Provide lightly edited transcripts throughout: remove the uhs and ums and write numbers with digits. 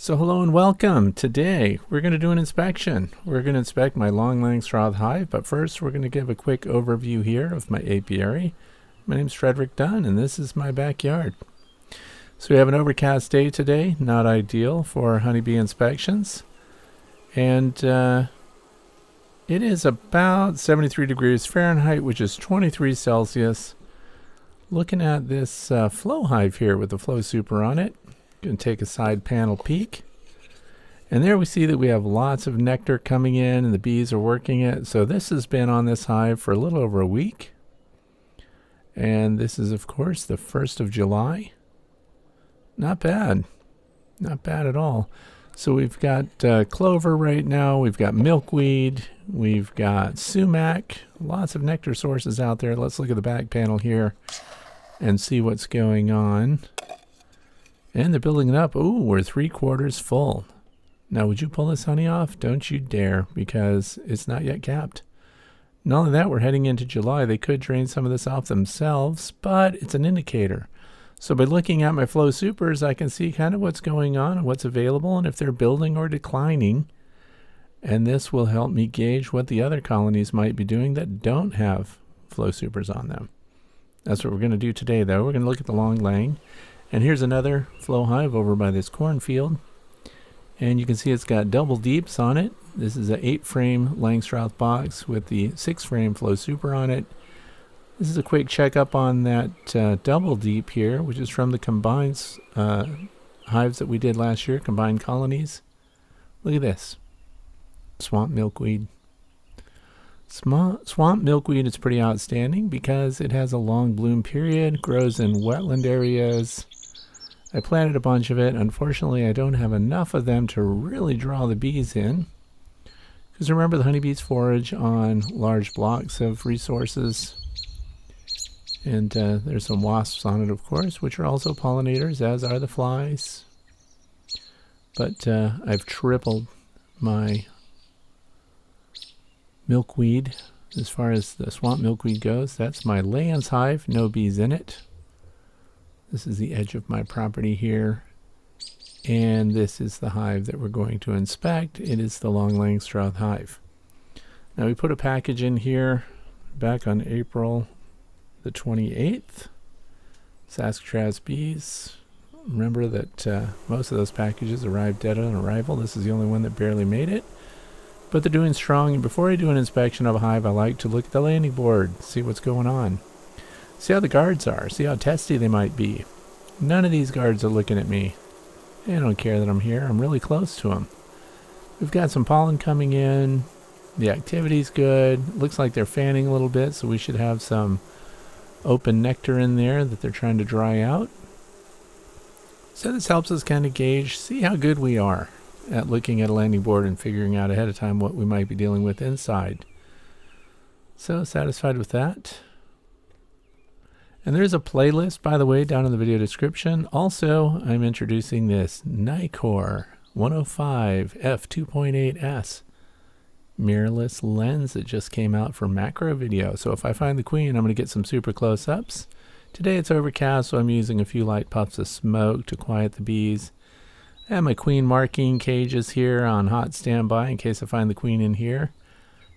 So hello and welcome. Today we're going to do an inspection. We're going to inspect my Long Langstroth hive, but first we're going to give a quick overview here of my apiary. My name is Frederick Dunn and this is my backyard. So we have an overcast day today, not ideal for honeybee inspections. And it is about 73 degrees Fahrenheit, which is 23 Celsius. Looking at this flow hive here with the flow super on it. Going to take a side panel peek, and there we see that we have lots of nectar coming in and the bees are working it. So this has been on this hive for a little over a week, and this is of course the 1st of July. Not bad, not bad at all. So we've got clover right now, we've got milkweed, we've got sumac, lots of nectar sources out there. Let's look at the back panel here and see what's going on. And they're building it up. Ooh, we're 3/4 full. Now, would you pull this honey off? Don't you dare, because it's not yet capped. Not only that, we're heading into July. They could drain some of this off themselves, but it's an indicator. So by looking at my flow supers, I can see kind of what's going on and what's available and if they're building or declining. And this will help me gauge what the other colonies might be doing that don't have flow supers on them. That's what we're going to do today, though. We're going to look at the Long Lang. And here's another flow hive over by this cornfield. And you can see it's got double deeps on it. This is an 8-frame Langstroth box with the 6-frame flow super on it. This is a quick checkup on that double deep here, which is from the combined hives that we did last year, combined colonies. Look at this. Swamp milkweed. Swamp milkweed is pretty outstanding because it has a long bloom period, grows in wetland areas. I planted a bunch of it. Unfortunately, I don't have enough of them to really draw the bees in. Because remember, the honeybees forage on large blocks of resources. And there's some wasps on it, of course, which are also pollinators, as are the flies. But I've tripled my milkweed as far as the swamp milkweed goes. That's my Lands hive, no bees in it. This is the edge of my property here, and this is the hive that we're going to inspect. It is the Long Langstroth hive. Now we put a package in here back on April the 28th. Saskatraz bees. Remember that most of those packages arrived dead on arrival. This is the only one that barely made it. But they're doing strong, and before I do an inspection of a hive, I like to look at the landing board, see what's going on. See how the guards are, see how testy they might be. None of these guards are looking at me. They don't care that I'm here, I'm really close to them. We've got some pollen coming in, the activity's good, looks like they're fanning a little bit, so we should have some open nectar in there that they're trying to dry out. So this helps us kind of gauge, see how good we are at looking at a landing board and figuring out ahead of time what we might be dealing with inside. So satisfied with that. And there's a playlist, by the way, down in the video description. Also, I'm introducing this NIKKOR 105 f2.8s mirrorless lens that just came out for macro video. So if I find the queen, I'm going to get some super close-ups. Today it's overcast, so I'm using a few light puffs of smoke to quiet the bees. I have my queen marking cages here on hot standby in case I find the queen in here.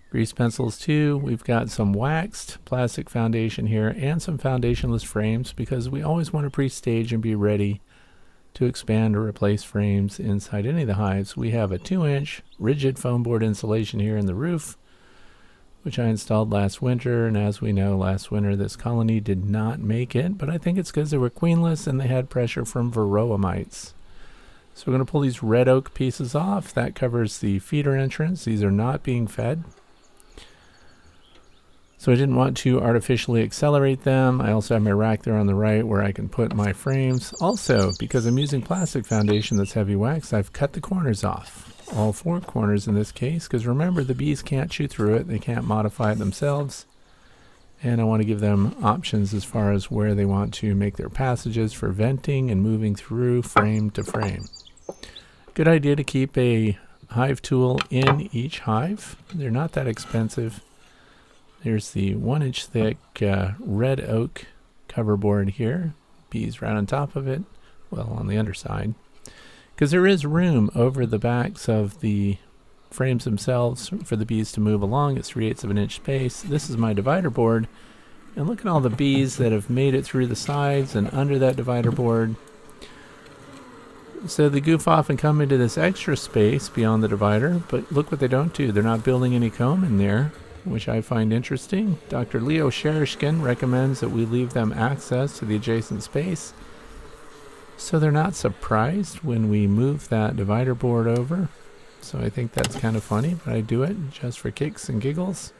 Grease pencils too. We've got some waxed plastic foundation here and some foundationless frames because we always want to pre-stage and be ready to expand or replace frames inside any of the hives. We have a 2-inch rigid foam board insulation here in the roof, which I installed last winter, and as we know, last winter this colony did not make it, but I think it's because they were queenless and they had pressure from varroa mites. So we're going to pull these red oak pieces off. That covers the feeder entrance. These are not being fed. So I didn't want to artificially accelerate them. I also have my rack there on the right where I can put my frames. Also, because I'm using plastic foundation that's heavy wax, I've cut the corners off. All 4 corners in this case, because remember, the bees can't chew through it. They can't modify it themselves. And I want to give them options as far as where they want to make their passages for venting and moving through frame to frame. Good idea to keep a hive tool in each hive. They're not that expensive. There's the 1-inch thick red oak cover board here. Bees right on top of it, well, on the underside. because there is room over the backs of the frames themselves for the bees to move along. It's 3/8 of an inch space. This is my divider board, and look at all the bees that have made it through the sides and under that divider board. So they goof off and come into this extra space beyond the divider, but look what they don't do. They're not building any comb in there, which I find interesting. Dr. Leo Sherishkin recommends that we leave them access to the adjacent space, so they're not surprised when we move that divider board over. So I think that's kind of funny, but I do it just for kicks and giggles.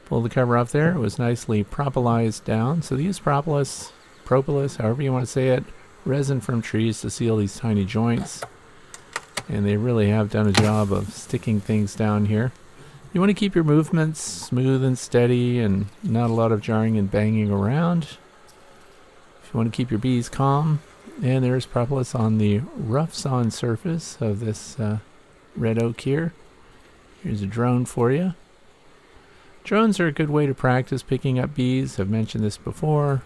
Pull the cover off there. It was nicely propolized down. So they use propolis, however you want to say it, resin from trees to seal these tiny joints. And they really have done a job of sticking things down here. You want to keep your movements smooth and steady and not a lot of jarring and banging around. If you want to keep your bees calm. And there's propolis on the rough sawn surface of this red oak here. Here's a drone for you. Drones are a good way to practice picking up bees. I've mentioned this before,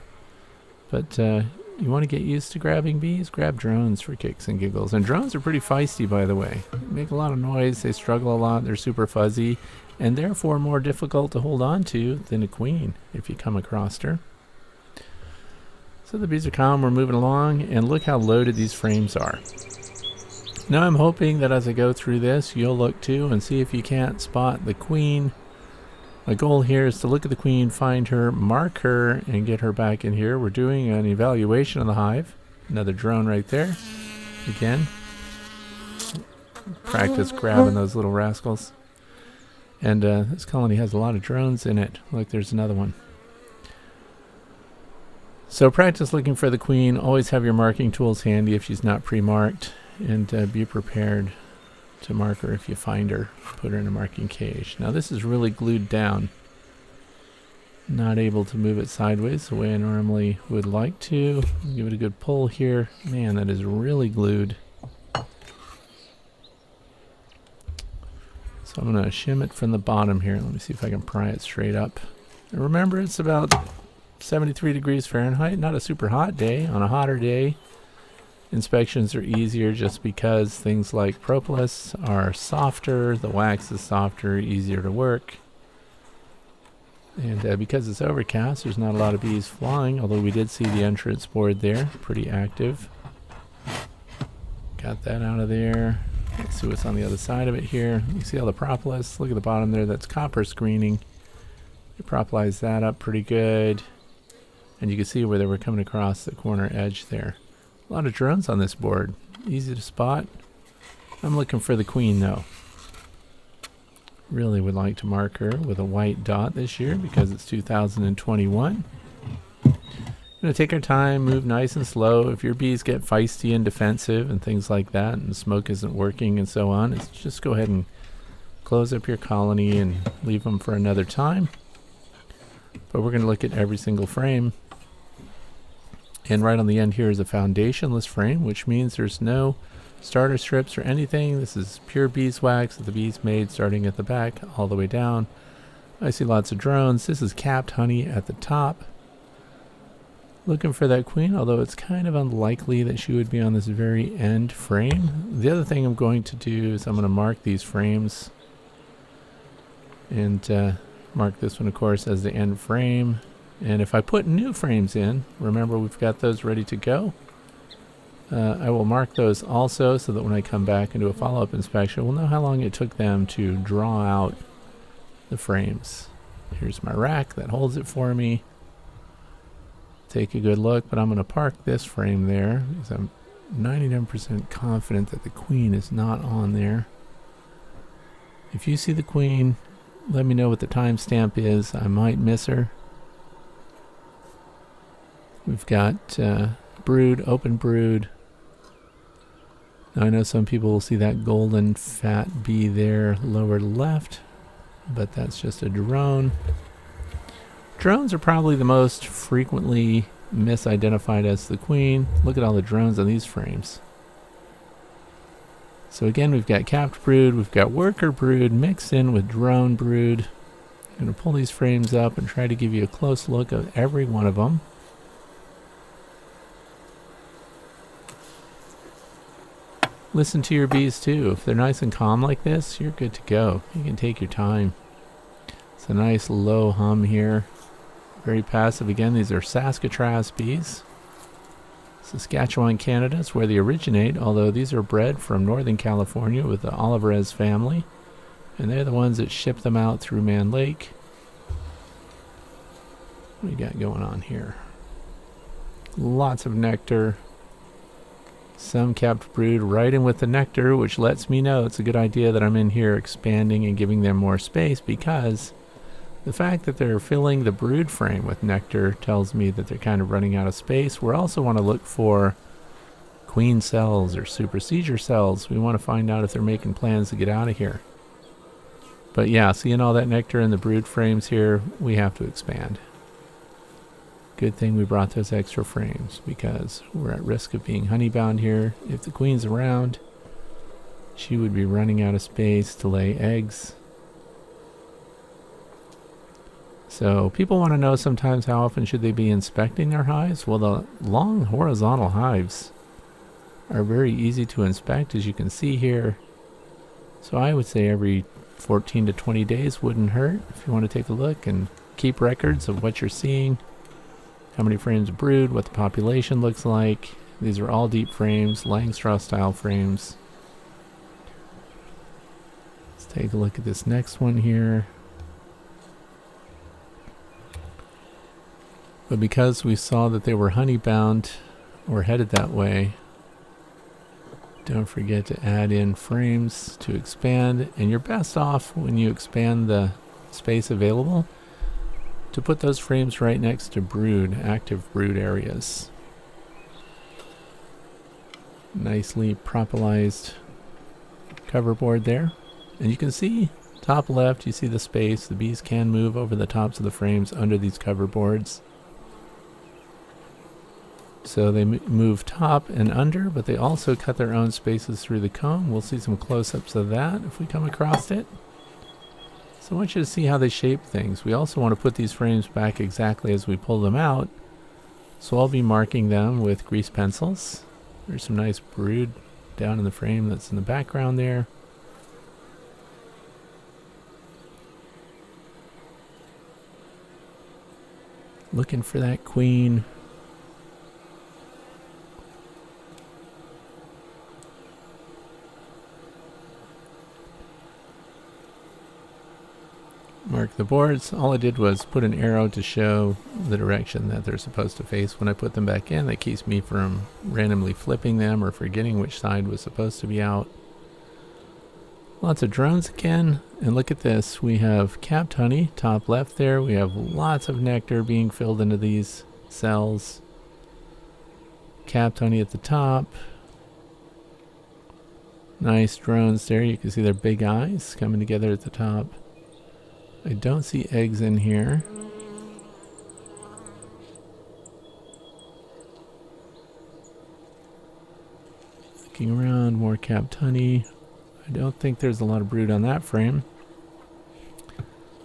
but you want to get used to grabbing bees, grab drones for kicks and giggles. And drones are pretty feisty, by the way. They make a lot of noise, they struggle a lot, they're super fuzzy, and therefore more difficult to hold on to than a queen if you come across her. So the bees are calm, we're moving along, and look how loaded these frames are. Now I'm hoping that as I go through this, you'll look too and see if you can't spot the queen. My goal here is to look at the queen, find her, mark her, and get her back in here. We're doing an evaluation of the hive. Another drone right there. Again, practice grabbing those little rascals. And this colony has a lot of drones in it. Look, there's another one. So practice looking for the queen. Always have your marking tools handy if she's not pre-marked. And be prepared to mark her if you find her. Put her in a marking cage. Now this is really glued down. Not able to move it sideways the way I normally would like to. Give it a good pull here. Man, that is really glued. So I'm going to shim it from the bottom here. Let me see if I can pry it straight up. And remember, it's about 73 degrees Fahrenheit. Not a super hot day. On a hotter day, inspections are easier just because things like propolis are softer, the wax is softer, easier to work. And because it's overcast, there's not a lot of bees flying, although we did see the entrance board there, pretty active. Got that out of there. Let's see what's on the other side of it here. You see all the propolis, look at the bottom there, that's copper screening. You propolize that up pretty good. And you can see where they were coming across the corner edge there. A lot of drones on this board. Easy to spot. I'm looking for the queen though. Really would like to mark her with a white dot this year because it's 2021. Gonna take our time, move nice and slow. If your bees get feisty and defensive and things like that and the smoke isn't working and so on, it's just go ahead and close up your colony and leave them for another time. But we're gonna look at every single frame. And right on the end here is a foundationless frame, which means there's no starter strips or anything. This is pure beeswax that the bees made starting at the back all the way down. I see lots of drones. This is capped honey at the top. Looking for that queen, although it's kind of unlikely that she would be on this very end frame. The other thing I'm going to do is I'm going to mark these frames. And mark this one, of course, as the end frame. And if I put new frames in, remember we've got those ready to go. I will mark those also so that when I come back and do a follow-up inspection, we'll know how long it took them to draw out the frames. Here's my rack that holds it for me. Take a good look, but I'm going to park this frame there because I'm 99% confident that the queen is not on there. If you see the queen, let me know what the timestamp is. I might miss her. We've got brood, open brood. Now I know some people will see that golden fat bee there lower left, but that's just a drone. Drones are probably the most frequently misidentified as the queen. Look at all the drones on these frames. So again, we've got capped brood, we've got worker brood mixed in with drone brood. I'm going to pull these frames up and try to give you a close look of every one of them. Listen to your bees too. If they're nice and calm like this, you're good to go. You can take your time. It's a nice low hum here. Very passive. Again, these are Saskatraz bees. Saskatchewan, Canada is where they originate, although these are bred from Northern California with the Olivarez family. And they're the ones that ship them out through Mann Lake. What do we got going on here? Lots of nectar. Some kept brood right in with the nectar, which lets me know it's a good idea that I'm in here expanding and giving them more space, because the fact that they're filling the brood frame with nectar tells me that they're kind of running out of space. We also want to look for queen cells or supersedure cells. We want to find out if they're making plans to get out of here. But yeah, seeing all that nectar in the brood frames here, we have to expand. Good thing we brought those extra frames, because we're at risk of being honeybound here. If the queen's around, she would be running out of space to lay eggs. So people want to know sometimes how often should they be inspecting their hives. Well, the long horizontal hives are very easy to inspect, as you can see here. So I would say every 14 to 20 days wouldn't hurt if you want to take a look and keep records of what you're seeing. How many frames of brood, what the population looks like. These are all deep frames, Langstroth style frames. Let's take a look at this next one here. But because we saw that they were honeybound or headed that way, don't forget to add in frames to expand. And you're best off when you expand the space available to put those frames right next to brood, active brood areas. Nicely propolized cover board there. And you can see top left, you see the space. The bees can move over the tops of the frames under these cover boards. So they move top and under, but they also cut their own spaces through the comb. We'll see some close-ups of that if we come across it. So I want you to see how they shape things. We also want to put these frames back exactly as we pull them out. So I'll be marking them with grease pencils. There's some nice brood down in the frame that's in the background there. Looking for that queen. Mark the boards. All I did was put an arrow to show the direction that they're supposed to face when I put them back in. That keeps me from randomly flipping them or forgetting which side was supposed to be out. Lots of drones again. And look at this. We have capped honey, top left there. We have lots of nectar being filled into these cells. Capped honey at the top. Nice drones there. You can see their big eyes coming together at the top. I don't see eggs in here. Looking around, more capped honey. I don't think there's a lot of brood on that frame.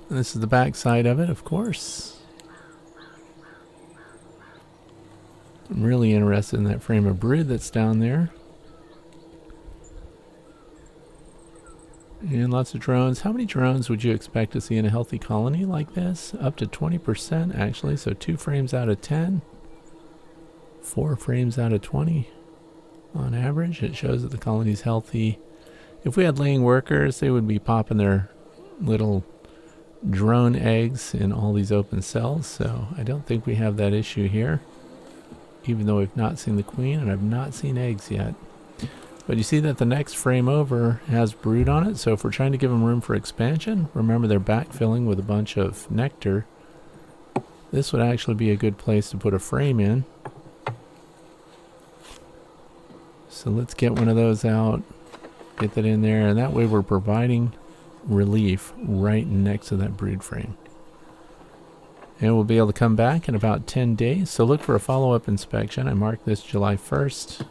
And this is the back side of it, of course. I'm really interested in that frame of brood that's down there. And lots of drones. How many drones would you expect to see in a healthy colony like this? Up to 20% actually, so 2 frames out of 10. 4 frames out of 20 on average. It shows that the colony's healthy. If we had laying workers, they would be popping their little drone eggs in all these open cells, so I don't think we have that issue here, even though we've not seen the queen and I've not seen eggs yet. But you see that the next frame over has brood on it, so if we're trying to give them room for expansion, remember they're backfilling with a bunch of nectar. This would actually be a good place to put a frame in. So let's get one of those out, get that in there, and that way we're providing relief right next to that brood frame. And we'll be able to come back in about 10 days, so look for a follow-up inspection. I marked this July 1st.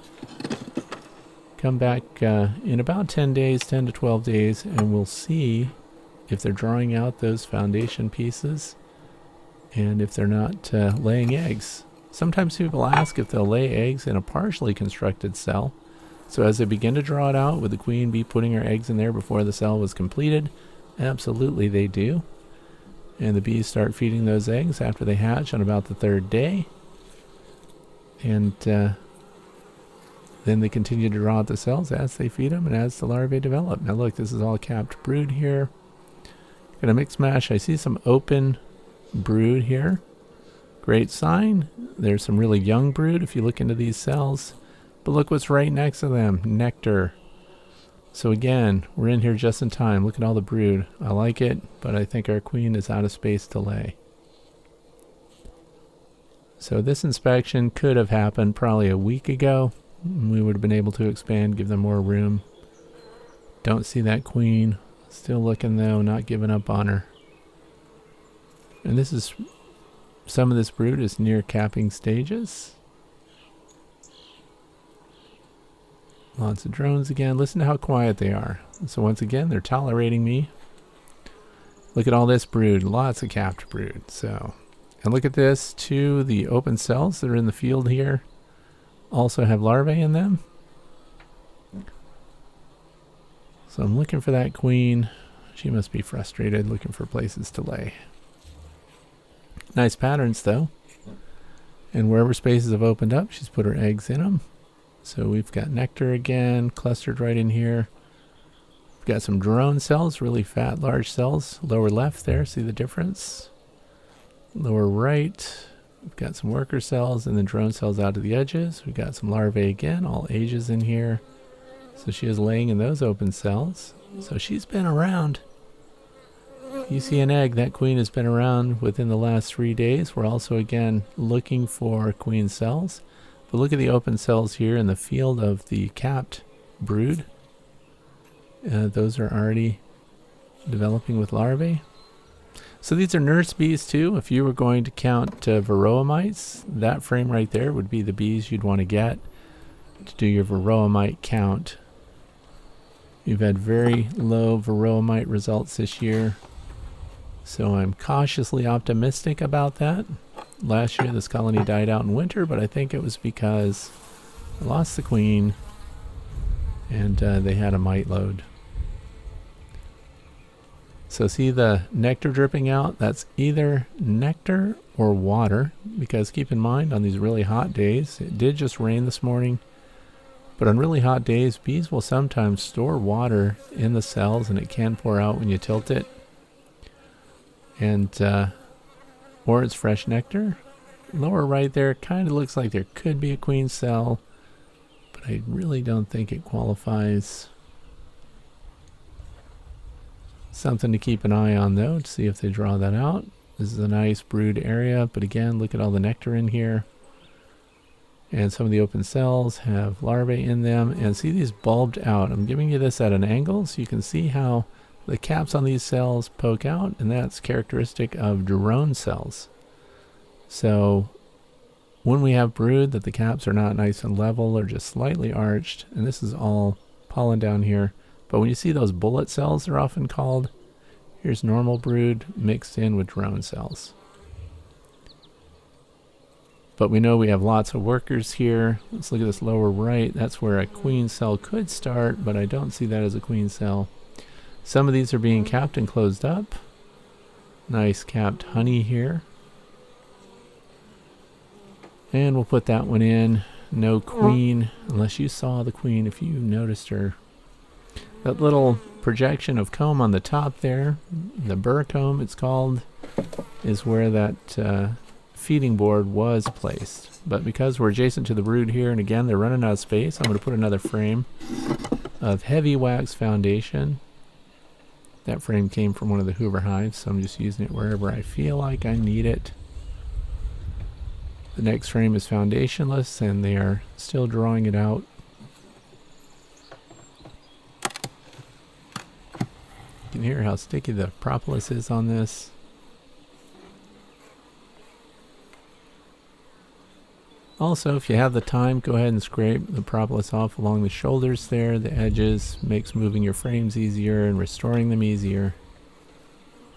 Come back in about 10 days, 10 to 12 days, and we'll see if they're drawing out those foundation pieces and if they're not laying eggs. Sometimes people ask if they'll lay eggs in a partially constructed cell. So as they begin to draw it out, would the queen be putting her eggs in there before the cell was completed? Absolutely they do. And the bees start feeding those eggs after they hatch on about the 3rd day. And then they continue to draw out the cells as they feed them and as the larvae develop. Now look, this is all capped brood here. Got a mixed mash. I see some open brood here. Great sign. There's some really young brood if you look into these cells. But look what's right next to them, nectar. So again, we're in here just in time. Look at all the brood. I like it, but I think our queen is out of space to lay. So this inspection could have happened probably a week ago. We would have been able to expand, give them more room. Don't see that queen. Still looking though, not giving up on her. And this is, some of this brood is near capping stages. Lots of drones again. Listen to how quiet they are. So once again, they're tolerating me. Look at all this brood, lots of capped brood. So, and look at this too, the open cells that are in the field here also have larvae in them. So I'm looking for that queen. She must be frustrated, looking for places to lay. Nice patterns though. And wherever spaces have opened up, she's put her eggs in them. So we've got nectar again, clustered right in here. We've got some drone cells, really fat, large cells. Lower left there, see the difference? Lower right, we've got some worker cells and then drone cells out to the edges. We've got some larvae again, all ages in here. So she is laying in those open cells. So she's been around. You see an egg, that queen has been around within the last 3 days. We're also again looking for queen cells. But look at the open cells here in the field of the capped brood. Those are already developing with larvae. So these are nurse bees too. If you were going to count varroa mites, that frame right there would be the bees you'd want to get to do your varroa mite count. You've had very low varroa mite results this year, so I'm cautiously optimistic about that. Last year this colony died out in winter, but I think it was because I lost the queen and they had a mite load. So see the nectar dripping out? That's either nectar or water, because keep in mind on these really hot days, it did just rain this morning, but on really hot days bees will sometimes store water in the cells and it can pour out when you tilt it. And or it's fresh nectar. Lower right there kind of looks like there could be a queen cell, but I really don't think it qualifies. Something to keep an eye on though, to see if they draw that out. This is a nice brood area, but again, look at all the nectar in here. And some of the open cells have larvae in them, and see these bulbed out. I'm giving you this at an angle so you can see how the caps on these cells poke out, and that's characteristic of drone cells. So when we have brood that the caps are not nice and level or just slightly arched, and this is all pollen down here, but when you see those bullet cells, they're often called, here's normal brood mixed in with drone cells. But we know we have lots of workers here. Let's look at this lower right. That's where a queen cell could start, but I don't see that as a queen cell. Some of these are being capped and closed up. Nice capped honey here. And we'll put that one in. No queen, unless you saw the queen, if you noticed her. That little projection of comb on the top there, the burr comb it's called, is where that feeding board was placed. But because we're adjacent to the brood here, and again they're running out of space, I'm going to put another frame of heavy wax foundation. That frame came from one of the Hoover hives, so I'm just using it wherever I feel like I need it. The next frame is foundationless, and they are still drawing it out. You can hear how sticky the propolis is on this. Also, if you have the time, go ahead and scrape the propolis off along the shoulders there, the edges. Makes moving your frames easier and restoring them easier.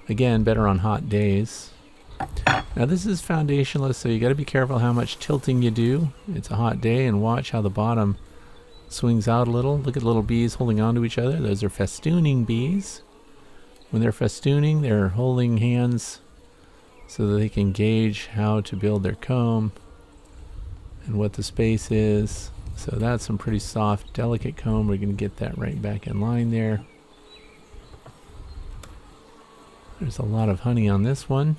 Again, better on hot days. Now this is foundationless, so you got to be careful how much tilting you do. It's a hot day, and watch how the bottom swings out a little. Look at the little bees holding on to each other. Those are festooning bees. When they're festooning, they're holding hands so that they can gauge how to build their comb and what the space is. So that's some pretty soft, delicate comb. We're going to get that right back in line there. There's a lot of honey on this one.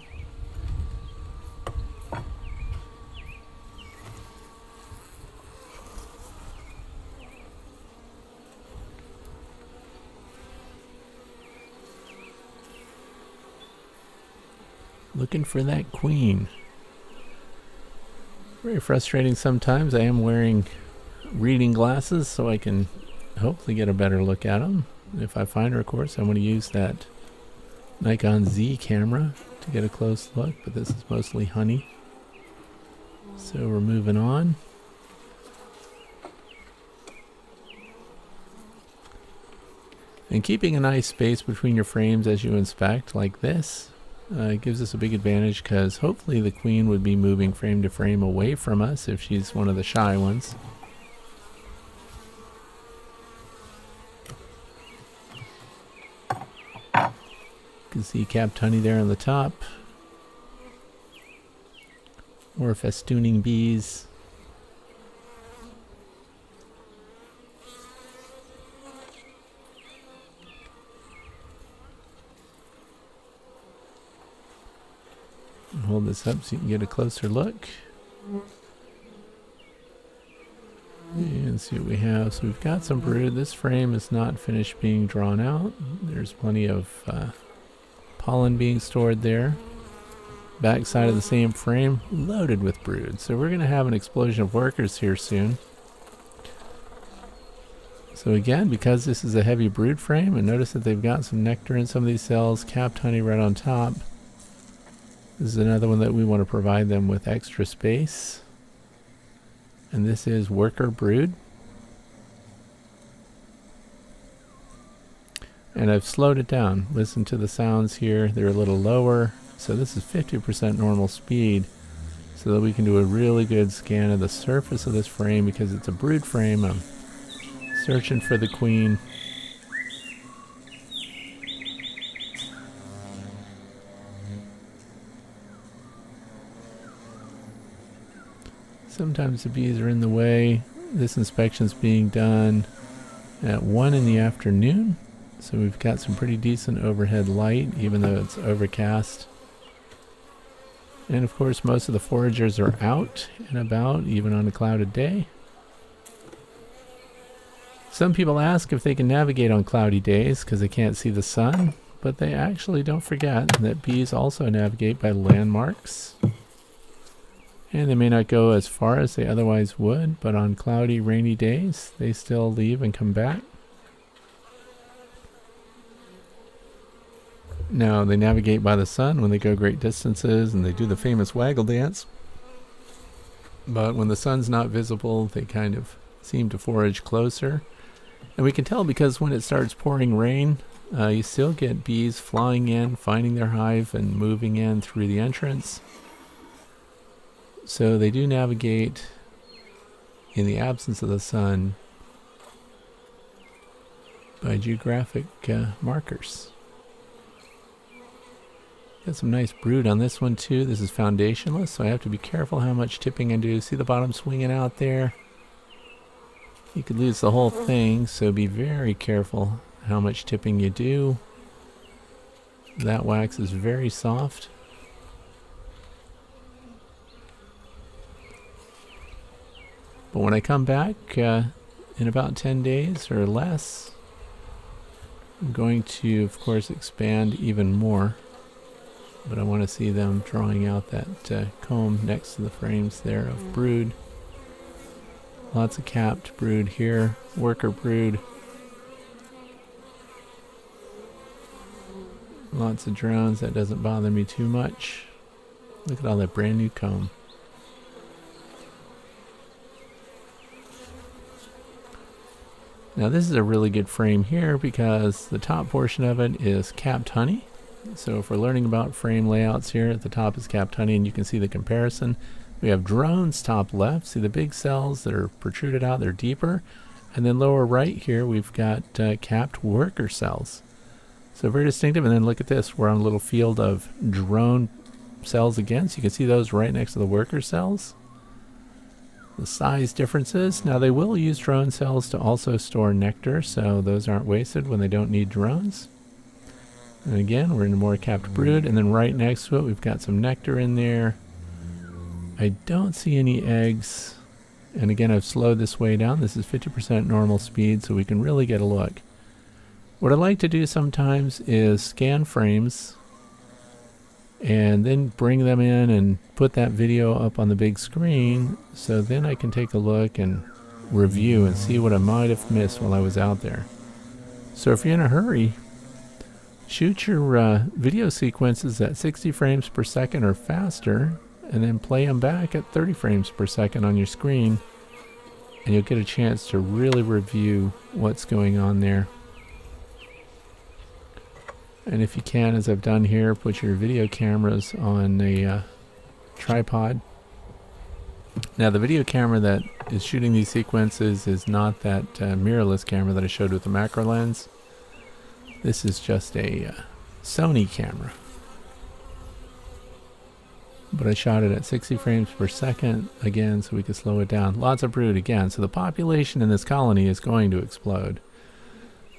Looking for that queen. Very frustrating sometimes. I am wearing reading glasses so I can hopefully get a better look at them. If I find her, of course, I'm going to use that Nikon Z camera to get a close look, but this is mostly honey. So we're moving on. And keeping a nice space between your frames as you inspect, like this, gives us a big advantage, because hopefully the queen would be moving frame to frame away from us if she's one of the shy ones. You can see capped honey there on the top. More festooning bees. Hold this up so you can get a closer look. And see what we have. So we've got some brood. This frame is not finished being drawn out. There's plenty of pollen being stored there. Back side of the same frame, loaded with brood. So we're going to have an explosion of workers here soon. So again, because this is a heavy brood frame, and notice that they've got some nectar in some of these cells, capped honey right on top. This is another one that we want to provide them with extra space. And this is worker brood. And I've slowed it down. Listen to the sounds here. They're a little lower. So this is 50% normal speed, so that we can do a really good scan of the surface of this frame. Because it's a brood frame, I'm searching for the queen. Sometimes the bees are in the way. This inspection's being done at 1 in the afternoon. So we've got some pretty decent overhead light, even though it's overcast. And of course, most of the foragers are out and about, even on a clouded day. Some people ask if they can navigate on cloudy days because they can't see the sun, but they actually don't forget that bees also navigate by landmarks. And they may not go as far as they otherwise would, but on cloudy, rainy days, they still leave and come back. Now, they navigate by the sun when they go great distances, and they do the famous waggle dance. But when the sun's not visible, they kind of seem to forage closer. And we can tell because when it starts pouring rain, you still get bees flying in, finding their hive, and moving in through the entrance. So they do navigate in the absence of the sun by geographic markers. Got some nice brood on this one too. This is foundationless, so I have to be careful how much tipping I do. See the bottom swinging out there? You could lose the whole thing, so be very careful how much tipping you do. That wax is very soft. But when I come back in about 10 days or less, I'm going to, of course, expand even more. But I want to see them drawing out that comb next to the frames there of brood. Lots of capped brood here, worker brood. Lots of drones, that doesn't bother me too much. Look at all that brand new comb. Now this is a really good frame here because the top portion of it is capped honey. So if we're learning about frame layouts here, at the top is capped honey, and you can see the comparison. We have drones top left. See the big cells that are protruded out, they're deeper. And then lower right here, we've got capped worker cells. So very distinctive. And then look at this. We're on a little field of drone cells again. So you can see those right next to the worker cells. The size differences. Now they will use drone cells to also store nectar, so those aren't wasted when they don't need drones. And again, we're in a more capped brood, and then right next to it we've got some nectar in there. I don't see any eggs. And again, I've slowed this way down. This is 50% normal speed, so we can really get a look. What I like to do sometimes is scan frames and then bring them in and put that video up on the big screen, so then I can take a look and review and see what I might have missed while I was out there. So if you're in a hurry, shoot your video sequences at 60 frames per second or faster, and then play them back at 30 frames per second on your screen, and you'll get a chance to really review what's going on there. And if you can, as I've done here, put your video cameras on a tripod. Now the video camera that is shooting these sequences is not that mirrorless camera that I showed with the macro lens. This is just a Sony camera. But I shot it at 60 frames per second, again, so we could slow it down. Lots of brood again, so the population in this colony is going to explode.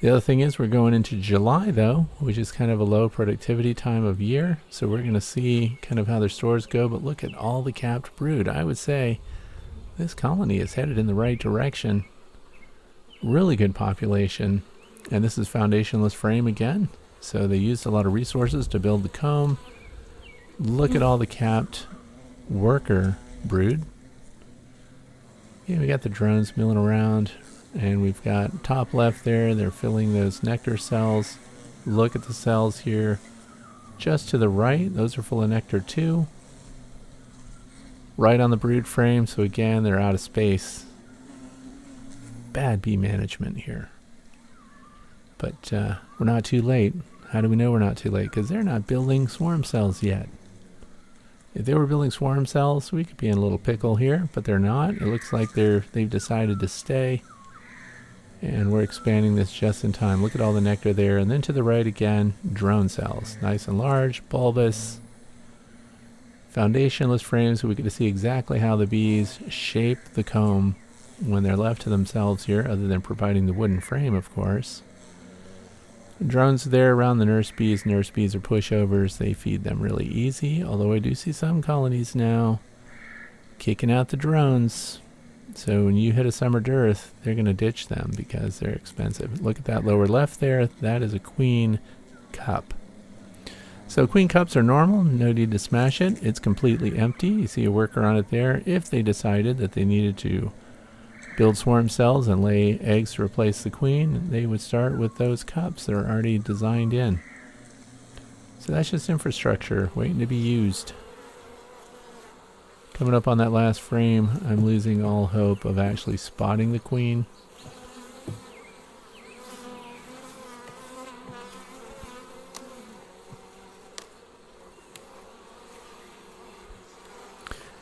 The other thing is we're going into July though, which is kind of a low productivity time of year. So we're going to see kind of how their stores go, but look at all the capped brood. I would say this colony is headed in the right direction. Really good population. And this is foundationless frame again. So they used a lot of resources to build the comb. Look at all the capped worker brood. Yeah, we got the drones milling around. And we've got top left there, they're filling those nectar cells. Look at the cells here just to the right, those are full of nectar too. Right on the brood frame, so again, they're out of space. Bad bee management here. But we're not too late. How do we know we're not too late? Because they're not building swarm cells yet. If they were building swarm cells, we could be in a little pickle here, but they're not. It looks like they've decided to stay. And we're expanding this just in time. Look at all the nectar there. And then to the right again, drone cells. Nice and large, bulbous, foundationless frames, so we get to see exactly how the bees shape the comb when they're left to themselves here, other than providing the wooden frame, of course. Drones there around the nurse bees. Nurse bees are pushovers. They feed them really easy, although I do see some colonies now kicking out the drones. So when you hit a summer dearth, they're going to ditch them because they're expensive. Look at that lower left there. That is a queen cup. So queen cups are normal. No need to smash it. It's completely empty. You see a worker on it there. If they decided that they needed to build swarm cells and lay eggs to replace the queen, they would start with those cups that are already designed in. So that's just infrastructure waiting to be used. Coming up on that last frame, I'm losing all hope of actually spotting the queen.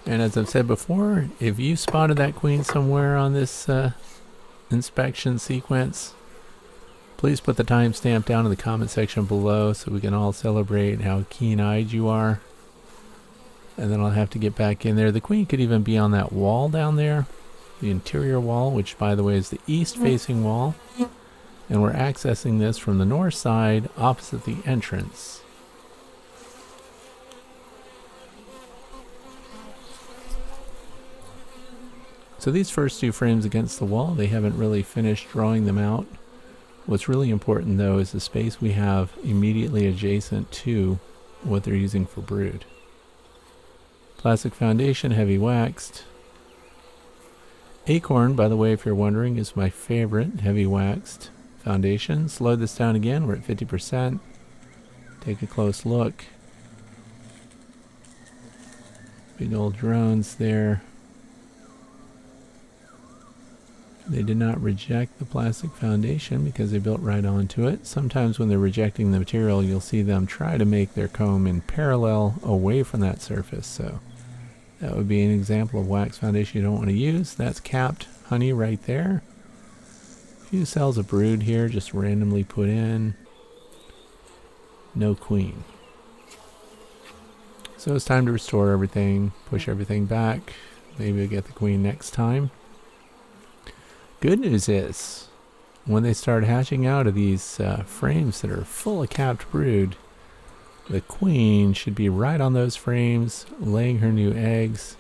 And as I've said before, if you spotted that queen somewhere on this inspection sequence, please put the timestamp down in the comment section below so we can all celebrate how keen-eyed you are. And then I'll have to get back in there. The queen could even be on that wall down there, the interior wall, which by the way is the east-facing wall. And we're accessing this from the north side opposite the entrance. So these first two frames against the wall, they haven't really finished drawing them out. What's really important though is the space we have immediately adjacent to what they're using for brood. Plastic foundation, heavy waxed. Acorn, by the way, if you're wondering, is my favorite heavy waxed foundation. Slow this down again, we're at 50%. Take a close look. Big old drones there. They did not reject the plastic foundation because they built right onto it. Sometimes when they're rejecting the material, you'll see them try to make their comb in parallel away from that surface. So that would be an example of wax foundation you don't want to use. That's capped honey right there. few cells of brood here, just randomly put in. No queen. So it's time to restore everything, push everything back. Maybe we'll get the queen next time. Good news is, when they start hatching out of these frames that are full of capped brood, the queen should be right on those frames, laying her new eggs.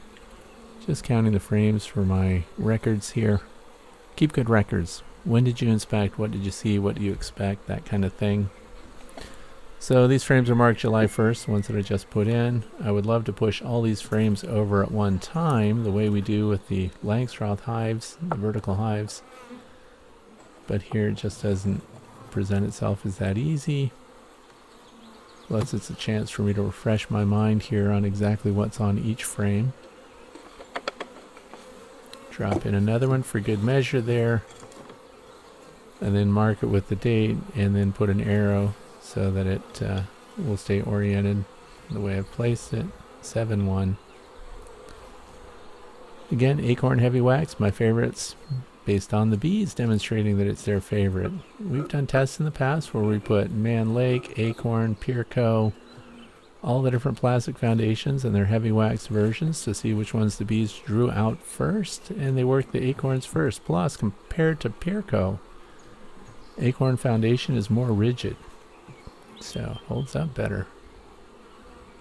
Just counting the frames for my records here. Keep good records. When did you inspect? What did you see? What do you expect? That kind of thing. So these frames are marked July 1st, ones that I just put in. I would love to push all these frames over at one time, the way we do with the Langstroth hives, the vertical hives. But here it just doesn't present itself as that easy. Plus it's a chance for me to refresh my mind here on exactly what's on each frame. Drop in another one for good measure there. And then mark it with the date and then put an arrow so that it will stay oriented the way I've placed it. 7-1. Again, acorn heavy wax, my favorites, based on the bees demonstrating that it's their favorite. We've done tests in the past where we put Mann Lake, acorn, Purco, all the different plastic foundations and their heavy wax versions to see which ones the bees drew out first, and they worked the acorns first. Plus, compared to Purco, acorn foundation is more rigid, so holds up better.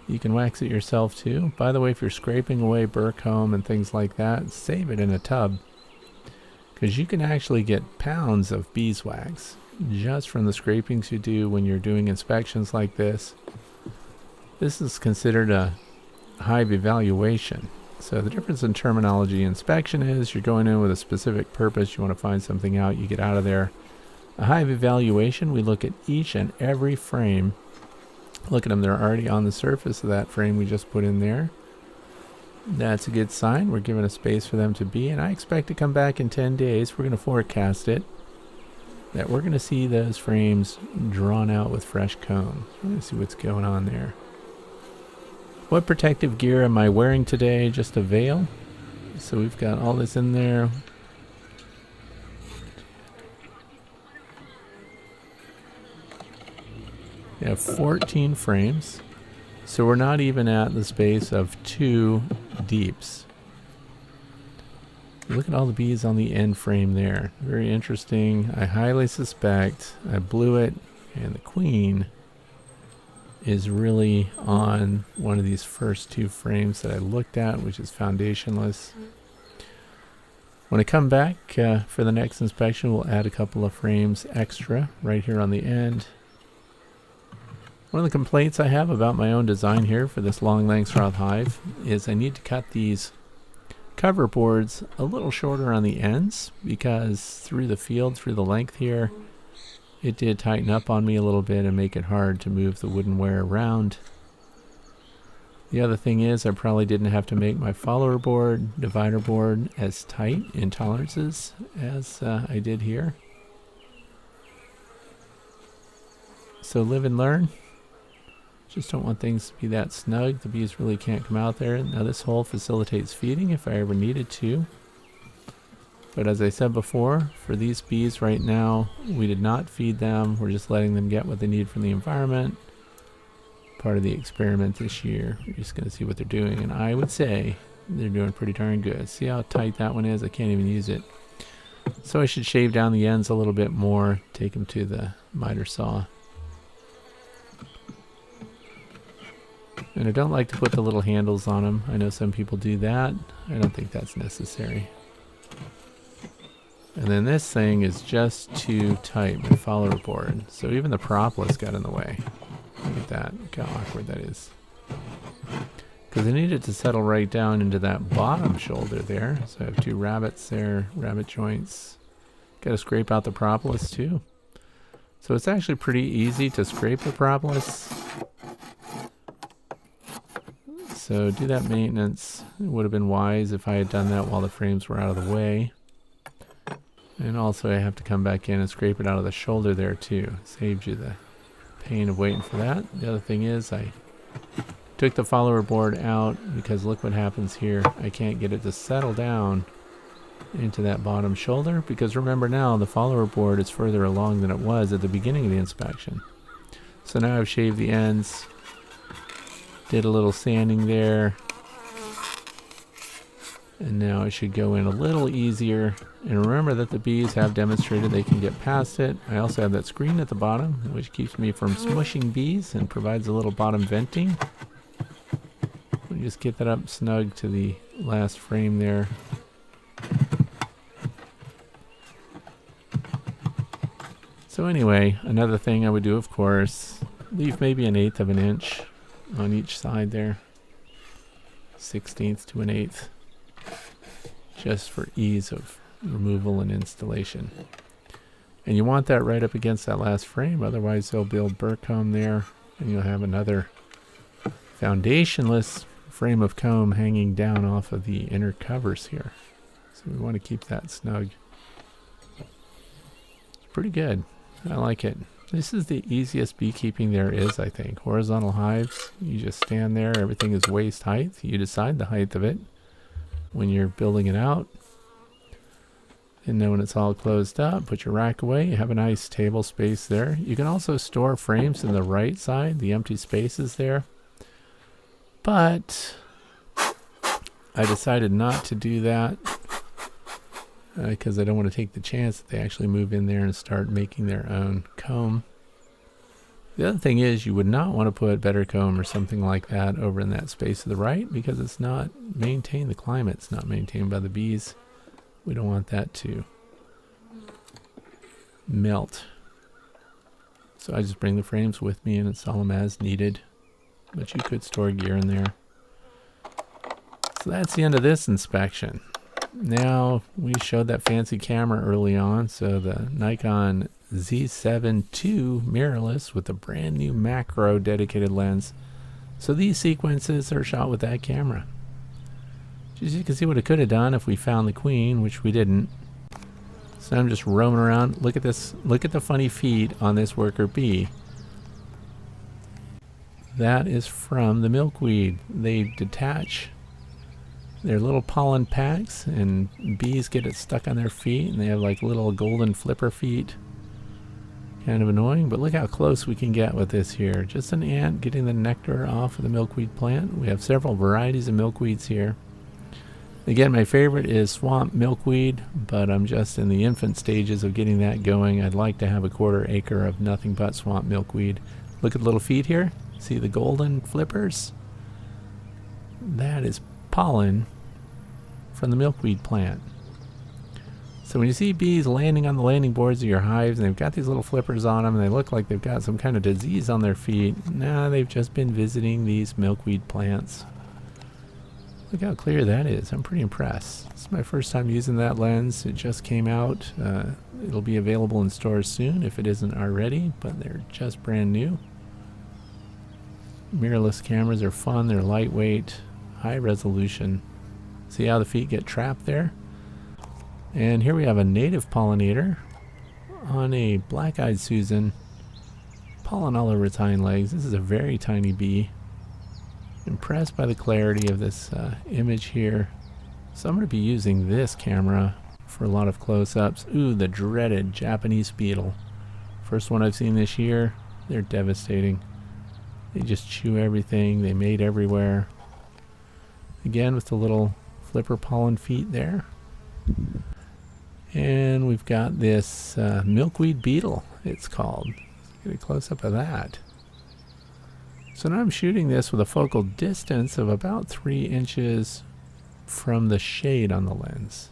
You can wax it yourself too. By the way, if you're scraping away burr comb and things like that, save it in a tub, because you can actually get pounds of beeswax just from the scrapings you do when you're doing inspections like this. This is considered a hive evaluation. So the difference in terminology inspection is you're going in with a specific purpose, you want to find something out, you get out of there. A hive evaluation, we look at each and every frame. Look at them, they're already on the surface of that frame we just put in there. That's a good sign. We're given a space for them to be, and I expect to come back in 10 days. We're going to forecast it, that we're going to see those frames drawn out with fresh comb. We're going to see what's going on there. What protective gear am I wearing today? Just a veil. So we've got all this in there. We have 14 frames, so we're not even at the space of 2 deeps. Look at all the bees on the end frame there. Very interesting. I highly suspect I blew it, and the queen is really on one of these first 2 frames that I looked at, which is foundationless. When I come back for the next inspection, we'll add a couple of frames extra right here on the end. One of the complaints I have about my own design here for this Long Langstroth hive is I need to cut these cover boards a little shorter on the ends, because through the field, through the length here, it did tighten up on me a little bit and make it hard to move the wooden ware around. The other thing is I probably didn't have to make my follower board, divider board as tight in tolerances as I did here. So live and learn. Just don't want things to be that snug. The bees really can't come out there. Now this hole facilitates feeding if I ever needed to. But as I said before, for these bees right now, we did not feed them. We're just letting them get what they need from the environment. Part of the experiment this year. We're just going to see what they're doing. And I would say they're doing pretty darn good. See how tight that one is? I can't even use it. So I should shave down the ends a little bit more. Take them to the miter saw. And I don't like to put the little handles on them. I know some people do that. I don't think that's necessary. And then this thing is just too tight, my follower board. So even the propolis got in the way. Look at that. Look how awkward that is. Because I need it to settle right down into that bottom shoulder there. So I have 2 rabbits there, rabbit joints. Got to scrape out the propolis too. So it's actually pretty easy to scrape the propolis. So do that maintenance. It would have been wise if I had done that while the frames were out of the way. And also I have to come back in and scrape it out of the shoulder there too. Saved you the pain of waiting for that. The other thing is I took the follower board out because look what happens here. I can't get it to settle down into that bottom shoulder, because remember now the follower board is further along than it was at the beginning of the inspection. So now I've shaved the ends, did a little sanding there, and now it should go in a little easier. And remember that the bees have demonstrated they can get past it. I also have that screen at the bottom, which keeps me from smushing bees and provides a little bottom venting. Let me just get that up snug to the last frame there. So anyway, another thing I would do, of course, leave maybe 1/8 of an inch on each side there. 1/16 to 1/8. Just for ease of removal and installation. And you want that right up against that last frame, otherwise they'll build burr comb there, and you'll have another foundationless frame of comb hanging down off of the inner covers here. So we want to keep that snug. It's pretty good. I like it. This is the easiest beekeeping there is, I think. Horizontal hives, you just stand there, everything is waist height. You decide the height of it when you're building it out. And then when it's all closed up, put your rack away. You have a nice table space there. You can also store frames in the right side, the empty spaces there. But I decided not to do that because I don't want to take the chance that they actually move in there and start making their own comb. The other thing is you would not want to put better comb or something like that over in that space to the right, because it's not maintained, the climate's not maintained by the bees. We don't want that to melt. So I just bring the frames with me and install them as needed, but you could store gear in there. So that's the end of this inspection. Now, we showed that fancy camera early on, so the Nikon Z7 II mirrorless with a brand new macro dedicated lens. So these sequences are shot with that camera. As you can see what it could have done if we found the queen, which we didn't. So I'm just roaming around. Look at this. Look at the funny feet on this worker bee. That is from the milkweed. They detach their little pollen packs and bees get it stuck on their feet, and they have like little golden flipper feet. Kind of annoying, but look how close we can get with this here. Just an ant getting the nectar off of the milkweed plant. We have several varieties of milkweeds here. Again, my favorite is swamp milkweed, but I'm just in the infant stages of getting that going. I'd like to have a 1/4 acre of nothing but swamp milkweed. Look at the little feet here. See the golden flippers? That is pollen from the milkweed plant. So when you see bees landing on the landing boards of your hives and they've got these little flippers on them and they look like they've got some kind of disease on their feet, nah, they've just been visiting these milkweed plants. Look how clear that is. I'm pretty impressed. It's my first time using that lens. It just came out. It'll be available in stores soon if it isn't already, but they're just brand new. Mirrorless cameras are fun. They're lightweight, high resolution. See how the feet get trapped there? And here we have a native pollinator on a black-eyed Susan. Pollen all over its hind legs. This is a very tiny bee. Impressed by the clarity of this image here. So I'm going to be using this camera for a lot of close-ups. Ooh, the dreaded Japanese beetle. First one I've seen this year. They're devastating. They just chew everything. They mate everywhere. Again with the little flipper pollen feet there. And we've got this Milkweed Beetle, it's called. Let's get a close-up of that. So now I'm shooting this with a focal distance of about 3 inches from the shade on the lens.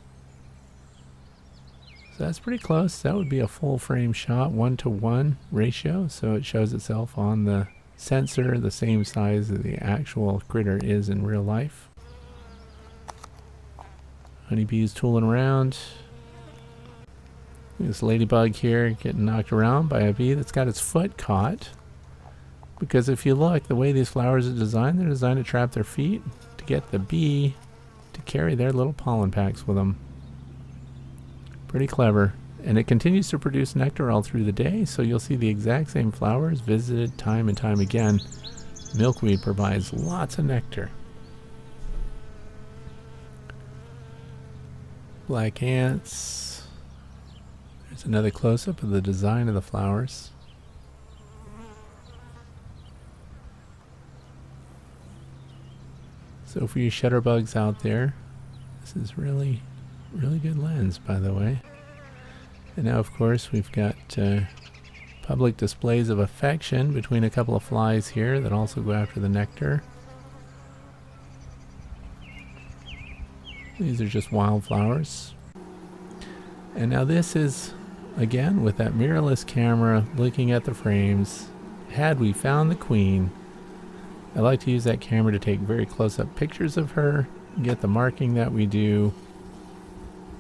So that's pretty close. That would be a full frame shot, 1:1 ratio, so it shows itself on the sensor the same size that the actual critter is in real life. Honeybees tooling around. This ladybug here getting knocked around by a bee that's got its foot caught. Because if you look, the way these flowers are designed, they're designed to trap their feet to get the bee to carry their little pollen packs with them. Pretty clever. And it continues to produce nectar all through the day, so you'll see the exact same flowers visited time and time again. Milkweed provides lots of nectar. Black ants. There's another close-up of the design of the flowers. So for you shutterbugs out there, this is really good lens, by the way. And now, of course, we've got public displays of affection between a couple of flies here that also go after the nectar. These are just wildflowers. And now this is, again, with that mirrorless camera looking at the frames. Had we found the queen, I like to use that camera to take very close-up pictures of her, get the marking that we do,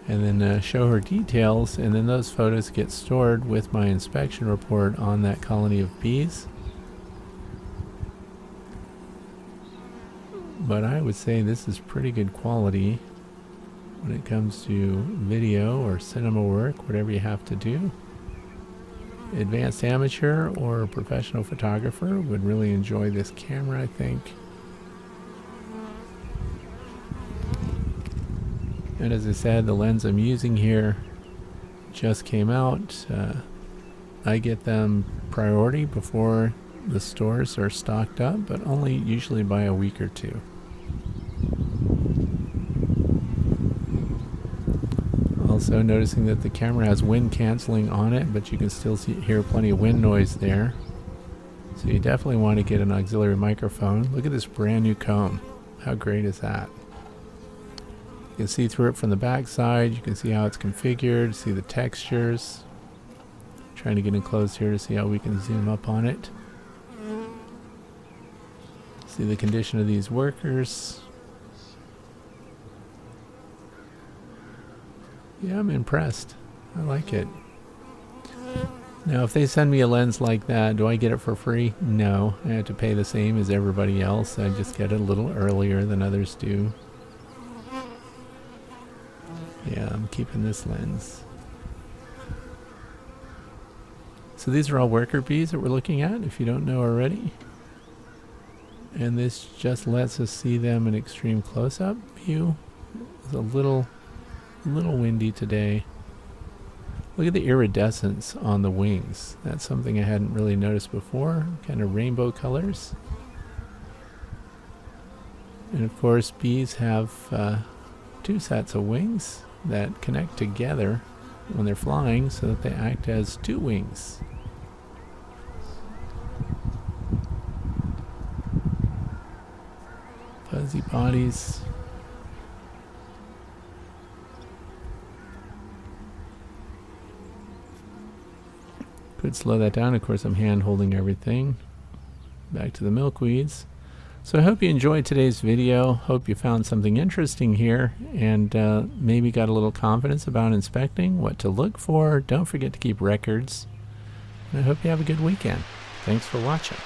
and then show her details, and then those photos get stored with my inspection report on that colony of bees. But I would say this is pretty good quality when it comes to video or cinema work, whatever you have to do. Advanced amateur or professional photographer would really enjoy this camera, I think. And as I said, the lens I'm using here just came out. I get them priority before the stores are stocked up, but only usually by a week or two. Also noticing that the camera has wind canceling on it, but you can still hear plenty of wind noise there. So you definitely want to get an auxiliary microphone. Look at this brand new comb. How great is that? You can see through it from the back side. You can see how it's configured, see the textures. Trying to get in close here to see how we can zoom up on it. See the condition of these workers. Yeah, I'm impressed. I like it. Now, if they send me a lens like that, do I get it for free? No, I have to pay the same as everybody else. I just get it a little earlier than others do. Yeah, I'm keeping this lens. So these are all worker bees that we're looking at, if you don't know already. And this just lets us see them in extreme close-up view. It's a little windy today. Look at the iridescence on the wings. That's something I hadn't really noticed before. Kind of rainbow colors. And of course, bees have two sets of wings that connect together when they're flying so that they act as two wings. Fuzzy bodies. Could slow that down. Of course, I'm hand holding everything. Back to the milkweeds. So I hope you enjoyed today's video. Hope you found something interesting here and maybe got a little confidence about inspecting, what to look for. Don't forget to keep records. And I hope you have a good weekend. Thanks for watching.